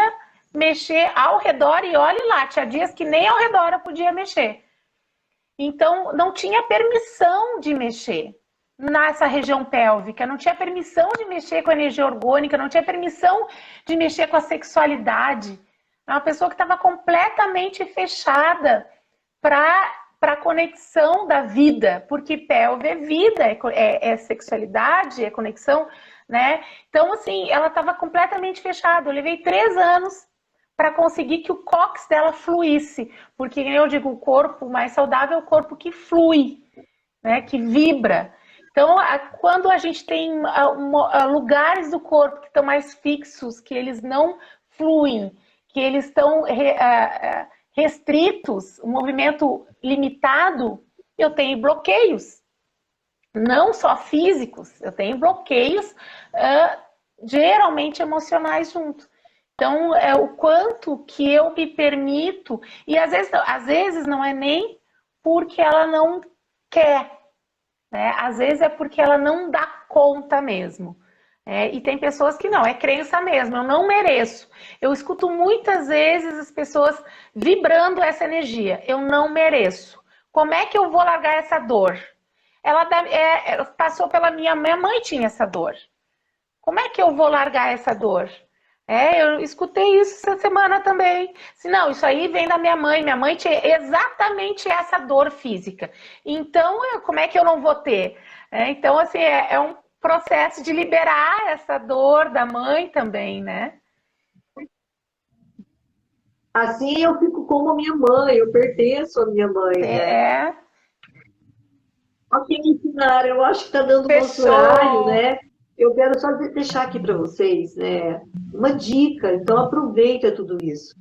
mexer ao redor, e olhe lá, tinha dias que nem ao redor eu podia mexer. Então, não tinha permissão de mexer nessa região pélvica, não tinha permissão de mexer com a energia orgânica, não tinha permissão de mexer com a sexualidade. É uma pessoa que estava completamente fechada para a conexão da vida, porque pelve é vida, é sexualidade, é conexão, né? Então, assim, ela estava completamente fechada. Eu levei 3 anos para conseguir que o cóccix dela fluísse, porque eu digo, o corpo mais saudável é o corpo que flui, né? Que vibra. Então, quando a gente tem lugares do corpo que estão mais fixos, que eles não fluem, que eles estão restritos, um movimento limitado, eu tenho bloqueios, não só físicos, eu tenho bloqueios geralmente emocionais junto. Então, é o quanto que eu me permito, e às vezes não é nem porque ela não quer, né? Às vezes é porque ela não dá conta mesmo. E tem pessoas que não, é crença mesmo, eu não mereço. Eu escuto muitas vezes as pessoas vibrando essa energia, eu não mereço. Como é que eu vou largar essa dor? Ela passou pela minha mãe, tinha essa dor. Como é que eu vou largar essa dor? Eu escutei isso essa semana também. Não, isso aí vem da minha mãe. Minha mãe tinha exatamente essa dor física. Então, como é que eu não vou ter? Então, assim, é um processo de liberar essa dor da mãe também, né? Assim eu fico como a minha mãe, eu pertenço à minha mãe, né? É, Ok, Sinara, eu acho que está dando o nosso horário, fechou. né? Eu quero só deixar aqui para vocês, né, uma dica, então aproveita tudo isso.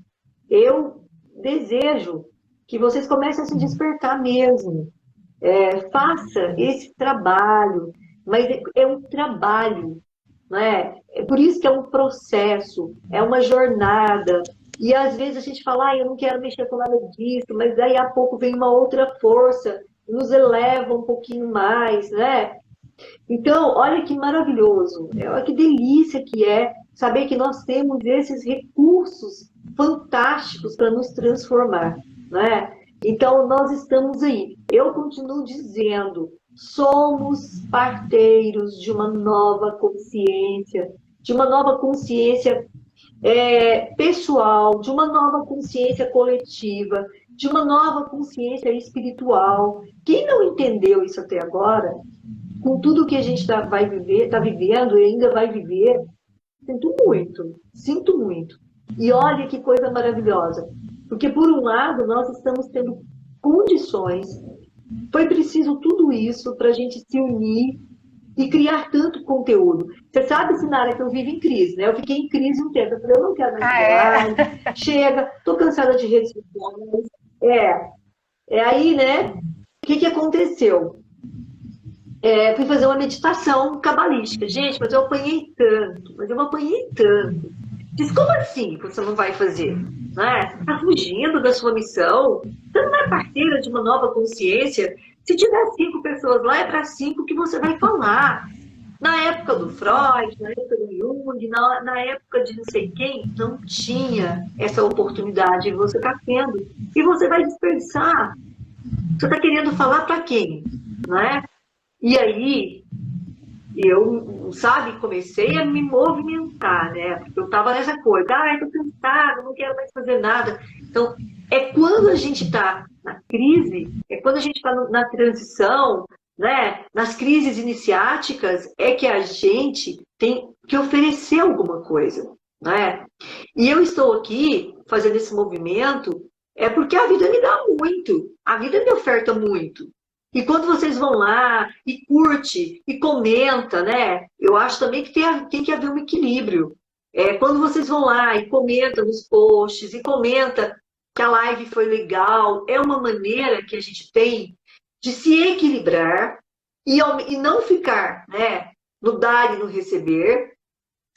Eu desejo que vocês comecem a se despertar mesmo. Faça esse trabalho, mas é um trabalho, né? É por isso que é um processo, é uma jornada. E às vezes a gente fala, ah, eu não quero mexer com nada disso, mas daí a pouco vem uma outra força, nos eleva um pouquinho mais, né? Então, olha que maravilhoso, olha que delícia que é saber que nós temos esses recursos fantásticos para nos transformar, né? Então, nós estamos aí. Eu continuo dizendo, somos parteiros de uma nova consciência pessoal, de uma nova consciência coletiva, de uma nova consciência espiritual. Quem não entendeu isso até agora, com tudo que a gente vai viver, está vivendo e ainda vai viver, sinto muito, sinto muito. E olha que coisa maravilhosa, porque por um lado nós estamos tendo condições, foi preciso tudo isso para a gente se unir e criar tanto conteúdo. Você sabe, Sinara, que eu vivo em crise, né? Eu fiquei em crise um tempo, eu falei, eu não quero mais Ah, fazer é? live, chega, estou cansada de redes sociais. Aí, né, o que aconteceu? Fui fazer uma meditação cabalística. Gente, mas eu apanhei tanto, mas eu apanhei tanto. Diz, como assim você não vai fazer? Né? Você está fugindo da sua missão? Você não é parceira de uma nova consciência? Se tiver 5 pessoas lá, é para 5 que você vai falar. Na época do Freud, na época do Jung, na época de não sei quem, não tinha essa oportunidade. Você está tendo. E você vai desperdiçar. Você está querendo falar para quem? Né? E aí, eu, sabe, comecei a me movimentar, né? Porque eu estava nessa coisa, eu tô cansada, não quero mais fazer nada. Então, é quando a gente está na crise, é quando a gente está na transição, né? Nas crises iniciáticas, é que a gente tem que oferecer alguma coisa, né? E eu estou aqui fazendo esse movimento porque a vida me dá muito, a vida me oferta muito. E quando vocês vão lá e curte e comenta, né? Eu acho também que tem que haver um equilíbrio. Quando vocês vão lá e comentam nos posts e comenta que a live foi legal, é uma maneira que a gente tem de se equilibrar e não ficar, né, no dar e no receber,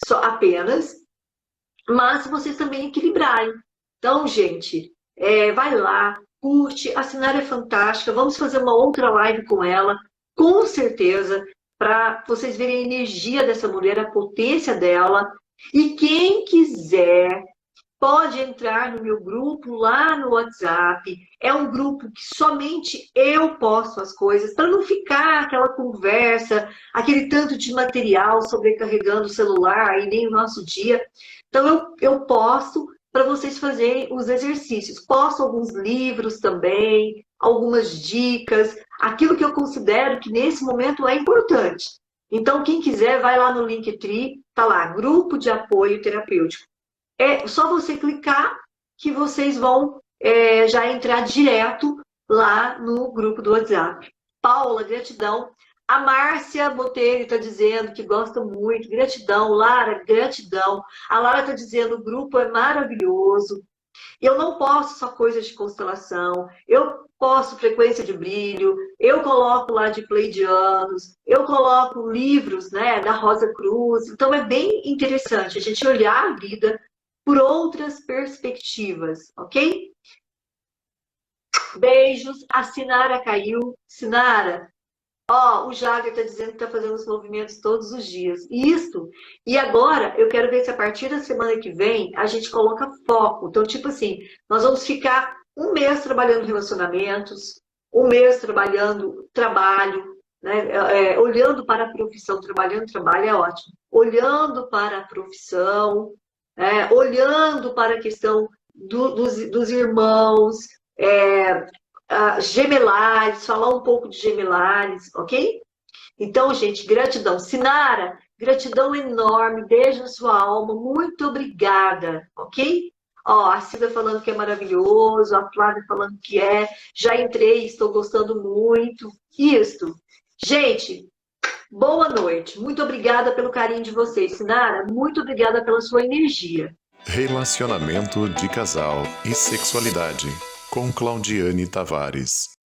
só apenas, mas vocês também equilibrarem. Então, gente, vai lá, curte, a Sinara é fantástica, vamos fazer uma outra live com ela, com certeza, para vocês verem a energia dessa mulher, a potência dela. E quem quiser, pode entrar no meu grupo lá no WhatsApp. É um grupo que somente eu posto as coisas, para não ficar aquela conversa, aquele tanto de material sobrecarregando o celular e nem o nosso dia. Então, eu posto para vocês fazerem os exercícios. Posto alguns livros também, algumas dicas, aquilo que eu considero que nesse momento é importante. Então, quem quiser, vai lá no Linktree, tá lá, Grupo de Apoio Terapêutico. É só você clicar que vocês vão já entrar direto lá no grupo do WhatsApp. Paula, gratidão. A Márcia Botelho está dizendo que gosta muito. Gratidão. Lara, gratidão. A Lara está dizendo o grupo é maravilhoso. Eu não posto só coisas de constelação. Eu posto frequência de brilho. Eu coloco lá de pleidianos. Eu coloco livros, né, da Rosa Cruz. Então é bem interessante a gente olhar a vida por outras perspectivas, ok? Beijos. A Sinara caiu. Sinara, o Jader está dizendo que está fazendo os movimentos todos os dias. Isso. E agora, eu quero ver se a partir da semana que vem a gente coloca foco. Então, tipo assim, nós vamos ficar um mês trabalhando relacionamentos, um mês trabalhando trabalho, né? Olhando para a profissão, trabalhando trabalho é ótimo. Olhando para a profissão, olhando para a questão dos irmãos, gemelares, falar um pouco de gemelares, ok? Então, gente, gratidão. Sinara, gratidão enorme, beijo na sua alma, muito obrigada, ok? Ó, a Cida falando que é maravilhoso, a Flávia falando que é. Já entrei, estou gostando muito. Isto. Gente, boa noite. Muito obrigada pelo carinho de vocês. Sinara, muito obrigada pela sua energia. Relacionamento de casal e sexualidade, com Claudiane Tavares.